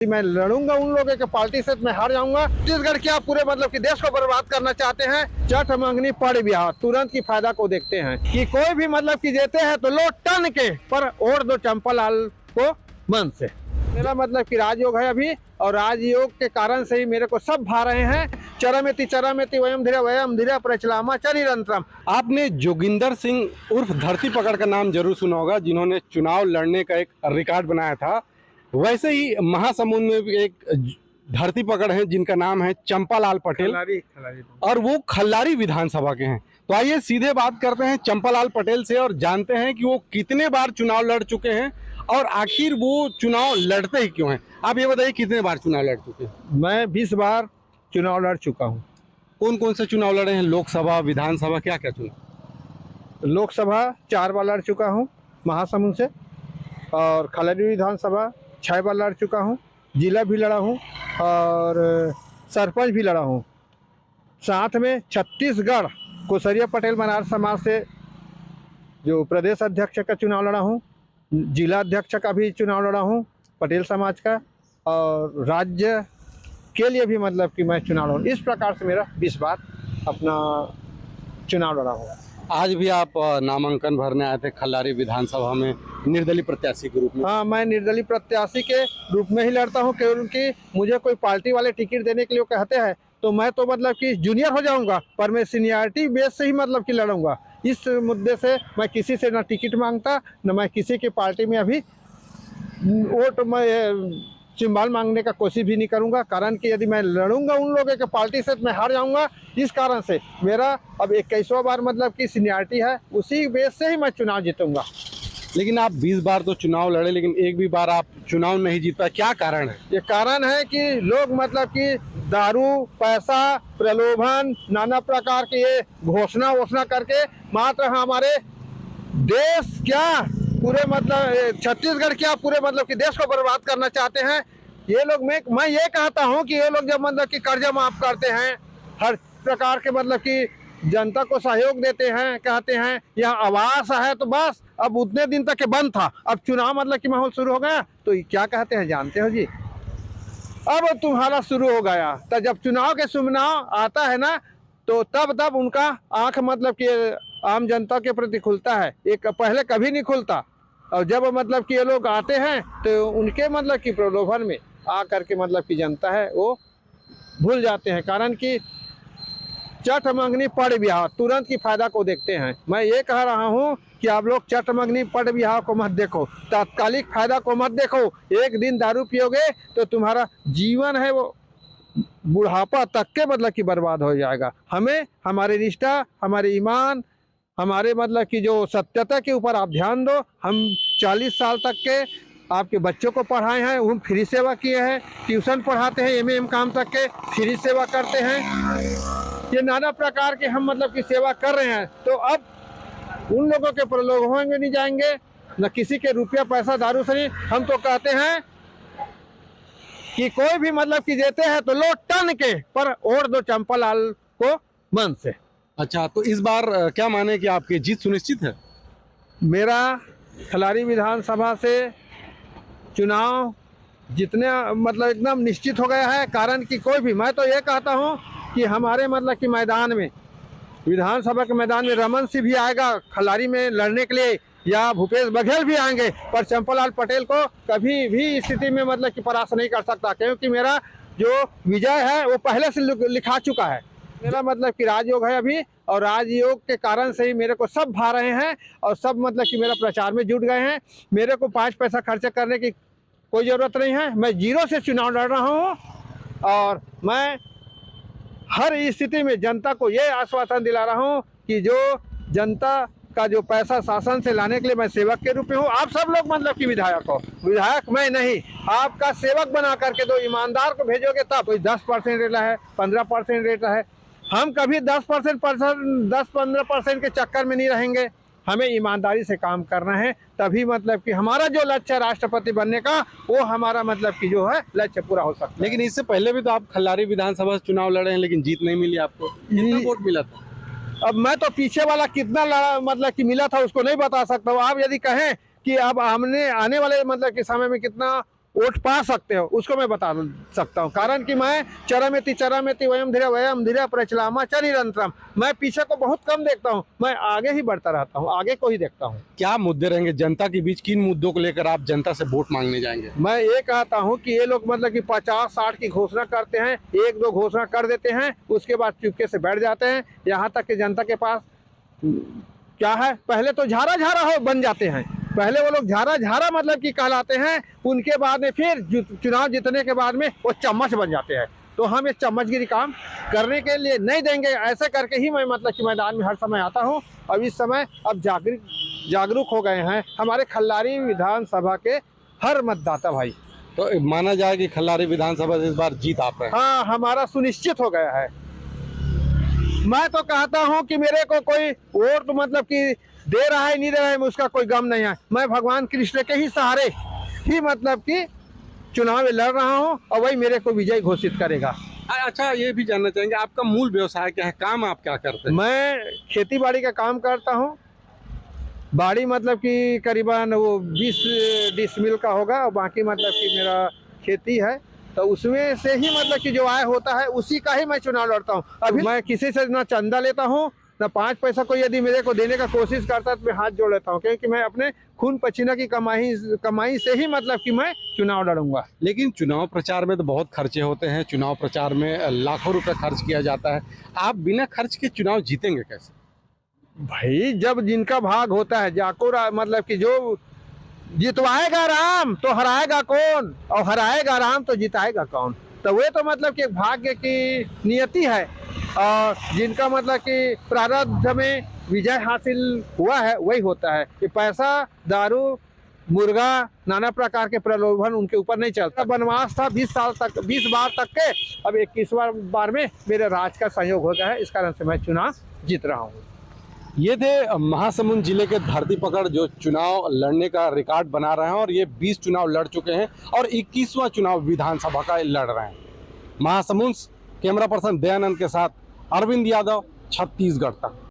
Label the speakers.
Speaker 1: मैं लड़ूंगा उन लोगों के पार्टी से, मैं हार जाऊंगा। छत्तीसगढ़ क्या पूरे मतलब कि देश को बर्बाद करना चाहते हैं। चट मंगनी पड़ बिहार, तुरंत की फायदा को देखते हैं कि कोई भी मतलब कि देते हैं तो लो टन के, पर और दो चंपा लाल को मन से। मेरा मतलब कि राजयोग है अभी, और राजयोग के कारण से ही मेरे को सब भा रहे हैं। चरमेति वयम धीरे प्रचलामा चरिरंत्रम।
Speaker 2: आपने जोगिंदर सिंह उर्फ धरती पकड़ का नाम जरूर सुना होगा, जिन्होंने चुनाव लड़ने का एक रिकॉर्ड बनाया था। वैसे ही महासमुंद में भी एक धरती पकड़ है जिनका नाम है चंपालाल पटेल, और वो खल्लारी विधानसभा के हैं। तो आइए सीधे बात करते हैं चंपालाल पटेल से और जानते हैं कि वो कितने बार चुनाव लड़ चुके हैं और आखिर वो चुनाव लड़ते ही क्यों हैं। आप ये बताइए, कितने बार चुनाव लड़ चुके हैं?
Speaker 1: मैं 20 बार चुनाव लड़ चुका हूँ।
Speaker 2: कौन कौन से चुनाव लड़े हैं? लोकसभा, विधानसभा, क्या क्या चुनाव?
Speaker 1: लोकसभा 4 बार लड़ चुका हूँ महासमुंद से, और खल्लारी विधानसभा 6 बार लड़ चुका हूँ। जिला भी लड़ा हूँ और सरपंच भी लड़ा हूँ। साथ में छत्तीसगढ़ कोसरिया पटेल मनार समाज से जो प्रदेश अध्यक्ष का चुनाव लड़ा हूँ, जिला अध्यक्ष का भी चुनाव लड़ा हूँ पटेल समाज का, और राज्य के लिए भी मतलब कि मैं चुनाव लड़ा हूँ। इस प्रकार से मेरा 20 बार अपना चुनाव लड़ा हूँ।
Speaker 2: आज भी आप नामांकन भरने आए थे खल्लारी विधानसभा में निर्दलीय प्रत्याशी के रूप में।
Speaker 1: हाँ, मैं निर्दलीय प्रत्याशी के रूप में ही लड़ता हूँ, क्योंकि मुझे कोई पार्टी वाले टिकट देने के लिए कहते हैं तो मैं तो मतलब कि जूनियर हो जाऊंगा, पर मैं सीनियरिटी बेस से ही मतलब कि लड़ूंगा। इस मुद्दे से मैं किसी से ना टिकट मांगता, न मैं किसी की पार्टी में अभी वोट मैं सिंबल मांगने का कोशिश भी नहीं करूंगा। कारण कि यदि मैं लड़ूंगा उन लोगों के पार्टी से, मैं हार जाऊंगा। इस कारण से मेरा अब 21वां बार मतलब कि सीनियरिटी है, उसी बेस से ही मैं चुनाव जीतूंगा।
Speaker 2: लेकिन आप 20 बार तो चुनाव लड़े, लेकिन एक भी बार आप चुनाव नहीं जीत पाए, क्या कारण है?
Speaker 1: ये कारण है कि लोग मतलब कि दारू, पैसा, प्रलोभन, नाना प्रकार के ये घोषणा करके मात्र हमारे देश क्या पूरे मतलब छत्तीसगढ़ क्या पूरे मतलब कि देश को बर्बाद करना चाहते हैं ये लोग। मैं ये कहता हूँ कि ये लोग जब मतलब कि कर्जा माफ करते हैं, हर प्रकार के मतलब कि जनता को सहयोग देते हैं, कहते हैं यहाँ आवास है, तो बस अब उतने दिन तक के बंद था, अब चुनाव मतलब कि माहौल शुरू हो गया तो ये क्या कहते हैं जानते हो जी? अब तुम्हारा शुरू हो गया। तो जब चुनाव के चुनाव आता है ना, तो तब उनका आंख मतलब कि आम जनता के प्रति खुलता है, एक पहले कभी नहीं खुलता। और जब मतलब कि ये लोग आते हैं तो उनके मतलब कि प्रलोभन में आ करके मतलब कि जनता है वो भूल जाते हैं। कारण कि चट मंगनी पड़ बिहार, तुरंत की फायदा को देखते हैं। मैं ये कह रहा हूँ कि आप लोग चट मंगनी पड़ बिहार को मत देखो, तात्कालिक फायदा को मत देखो। एक दिन दारू पियोगे तो तुम्हारा जीवन है वो बुढ़ापा तक के मतलब कि बर्बाद हो जाएगा। हमें हमारे निष्ठा, हमारे ईमान, हमारे मतलब कि जो सत्यता के ऊपर आप ध्यान दो। हम 40 साल तक के आपके बच्चों को पढ़ाए हैं, हम फ्री सेवा किए हैं, ट्यूशन पढ़ाते हैं, एम काम तक के फ्री सेवा करते हैं। ये नाना प्रकार के हम मतलब की सेवा कर रहे हैं। तो अब उन लोगों के प्रलोभन में नहीं जाएंगे, न किसी के रुपया पैसा दारू से नहीं। हम तो कहते हैं कि कोई भी मतलब कि देते हैं तो लो टन के, पर और दो चंपा लाल को मन से।
Speaker 2: अच्छा, तो इस बार क्या माने कि आपकी जीत सुनिश्चित है?
Speaker 1: मेरा खल्लारी विधानसभा से चुनाव जितने मतलब एकदम निश्चित हो गया है। कारण कि कोई भी, मैं तो ये कहता हूँ कि हमारे मतलब कि मैदान में, विधानसभा के मैदान में रमन सिंह भी आएगा खल्लारी में लड़ने के लिए, या भूपेश बघेल भी आएंगे, पर चंपालाल पटेल को कभी भी स्थिति में मतलब कि परास्त नहीं कर सकता, क्योंकि मेरा जो विजय है वो पहले से लिखा चुका है। मेरा मतलब कि राजयोग है अभी, और राजयोग के कारण से ही मेरे को सब भा रहे हैं, और सब मतलब कि मेरा प्रचार में जुट गए हैं। मेरे को 5 पैसा खर्चा करने की कोई ज़रूरत नहीं है। मैं जीरो से चुनाव लड़ रहा हूँ, और मैं हर स्थिति में जनता को ये आश्वासन दिला रहा हूँ कि जो जनता का जो पैसा शासन से लाने के लिए मैं सेवक के रूप में हूँ। आप सब लोग मतलब कि विधायक हो, विधायक मैं नहीं, आपका सेवक बना करके दो ईमानदार को भेजोगे तब। कोई 10% रेट है, 15% रेट है, हम कभी 10-15% के चक्कर में नहीं रहेंगे। हमें ईमानदारी से काम करना है, तभी मतलब कि हमारा जो लक्ष्य है राष्ट्रपति बनने का, वो हमारा मतलब कि जो है लक्ष्य पूरा हो सकता है।
Speaker 2: लेकिन इससे पहले भी तो आप खल्लारी विधानसभा से चुनाव लड़े हैं, लेकिन जीत नहीं मिली आपको। कितना वोट मिला था?
Speaker 1: अब मैं तो पीछे वाला कितना मतलब कि मिला था उसको नहीं बता सकता हूँ। आप यदि कहें कि अब हमने आने वाले मतलब कि समय में कितना वोट पा सकते हो, उसको मैं बता सकता हूँ। कारण कि मैं चरमेति वयम धीरे प्रचलामा च निरंतरम, मैं पीछे को बहुत कम देखता हूँ, मैं आगे ही बढ़ता रहता हूँ, आगे को ही देखता हूँ।
Speaker 2: क्या मुद्दे रहेंगे जनता के बीच, किन मुद्दों को लेकर आप जनता से वोट मांगने जाएंगे?
Speaker 1: मैं ये कहता हूँ कि ये लोग मतलब कि 50-60 की घोषणा करते हैं, 1-2 घोषणा कर देते हैं, उसके बाद चुपके से बैठ जाते हैं। यहाँ तक कि जनता के पास क्या है, पहले तो झारा हो बन जाते हैं, पहले वो लोग झारा मतलब कि कहलाते हैं, उनके बाद में फिर चुनाव जीतने के बाद में वो चम्मच बन जाते हैं। तो हम ये चम्मचगिरी काम करने के लिए नहीं देंगे। ऐसे करके ही मैं मतलब कि मैदान में हर समय आता हूँ। अब इस समय अब जागरूक हो गए हैं हमारे खल्लारी विधानसभा के हर मतदाता भाई।
Speaker 2: तो माना जाए कि खल्लारी विधानसभा से इस बार जीत आप रहे हैं?
Speaker 1: हाँ, हमारा सुनिश्चित हो गया है। मैं तो कहता हूँ कि मेरे को कोई वोट मतलब कि दे रहा है नहीं दे रहा है, उसका कोई गम नहीं है। मैं भगवान कृष्ण के ही सहारे ही मतलब कि चुनाव में लड़ रहा हूँ और वही मेरे को विजयी घोषित करेगा।
Speaker 2: अच्छा, ये भी जानना चाहेंगे आपका मूल व्यवसाय क्या है, काम आप क्या करते हैं?
Speaker 1: मैं खेती बाड़ी का काम करता हूँ। बाड़ी मतलब कि करीबन वो 20 डिसमिल का होगा और बाकी मतलब कि मेरा खेती है, तो उसमें से ही मतलब कि जो आय होता है उसी का ही मैं चुनाव लड़ता हूँ। अभी मैं किसी से ना चंदा लेता हूँ ना 5 पैसा कोई यदि मेरे को देने का कोशिश करता है तो मैं हाथ जोड़ लेता हूँ, क्योंकि मैं अपने खून पसीना की कमाई से ही मतलब कि मैं चुनाव लड़ूंगा।
Speaker 2: लेकिन चुनाव प्रचार में तो बहुत खर्चे होते हैं, चुनाव प्रचार में लाखों रुपए खर्च किया जाता है, आप बिना खर्च के चुनाव जीतेंगे कैसे?
Speaker 1: भाई जब जिनका भाग होता है जाको मतलब कि जो जितवाएगा राम तो हराएगा कौन, और हराएगा राम तो जिताएगा कौन। तो वे तो मतलब कि भाग्य की नियति है, और जिनका मतलब कि प्रारब्ध में विजय हासिल हुआ है वही होता है। कि पैसा, दारू, मुर्गा, नाना प्रकार के प्रलोभन उनके ऊपर नहीं चलता। वनवास था 20 बार तक के, अब 21वां बार में मेरे राज का संयोग हो गया है, इस कारण से मैं चुनाव जीत रहा हूँ।
Speaker 2: ये थे महासमुंद जिले के धरती पकड़ जो चुनाव लड़ने का रिकॉर्ड बना रहे हैं, और ये 20 चुनाव लड़ चुके हैं और 21वां चुनाव विधानसभा का लड़ रहे हैं। महासमुंद, कैमरा पर्सन दयानंद के साथ अरविंद यादव, छत्तीसगढ़ तक।